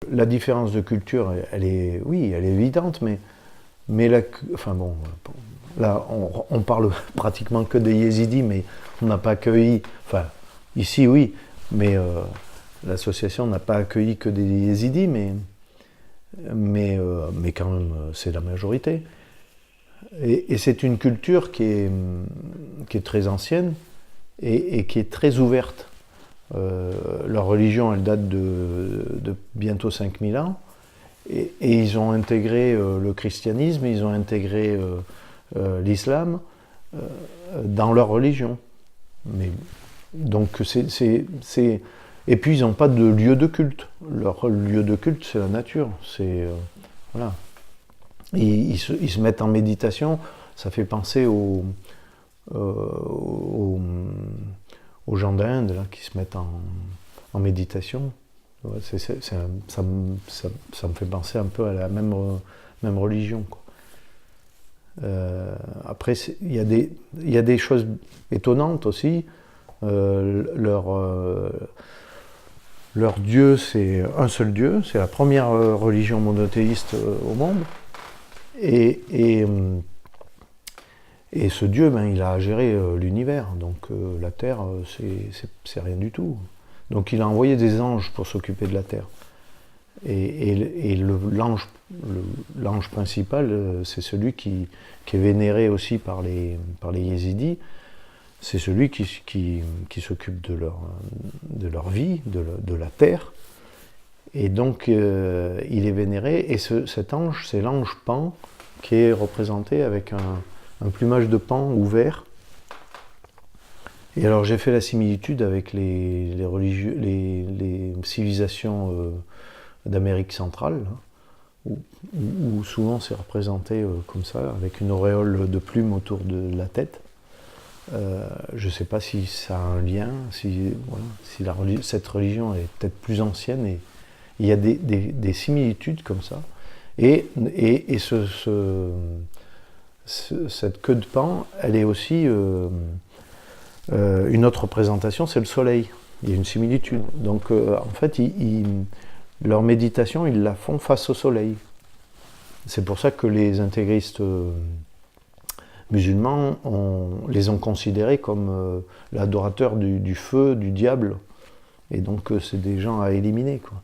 La différence de culture, oui, elle est évidente, mais enfin bon, là, on parle pratiquement que des yézidis, mais on n'a pas accueilli, enfin, ici oui, mais l'association n'a pas accueilli que des yézidis, mais quand même, c'est la majorité. Et c'est une culture qui est très ancienne et qui est très ouverte. Leur religion, elle date de bientôt 5000 ans. Et ils ont intégré le christianisme, ils ont intégré l'islam dans leur religion. Mais, donc et puis ils n'ont pas de lieu de culte. Leur lieu de culte, c'est la nature. Voilà. Ils se mettent en méditation. Ça fait penser aux gens d'Inde là, qui se mettent en méditation. Ouais, ça me fait penser un peu à la même religion, quoi. Après, il y a des choses étonnantes aussi. Leur Dieu, c'est un seul Dieu. C'est la première religion monothéiste au monde. Et ce Dieu, ben, il a géré l'univers. Donc la Terre, c'est rien du tout. Donc il a envoyé des anges pour s'occuper de la Terre. Et l'ange principal, c'est celui qui est vénéré aussi par les yézidis. C'est celui qui s'occupe de leur vie, de la terre. Et donc, il est vénéré. Et cet ange, c'est l'ange Pan, qui est représenté avec un plumage de Pan ouvert. Et alors, j'ai fait la similitude avec les civilisations d'Amérique centrale, où souvent c'est représenté comme ça, avec une auréole de plumes autour de la tête. Je ne sais pas si ça a un lien, si cette religion est peut-être plus ancienne, et il y a des similitudes comme ça. Et cette queue de Pan, elle est aussi une autre représentation, c'est le soleil. Il y a une similitude. Donc en fait, leur méditation, ils la font face au soleil. C'est pour ça que les intégristes musulmans les ont considérés comme l'adorateur du feu, du diable. Et donc c'est des gens à éliminer, quoi.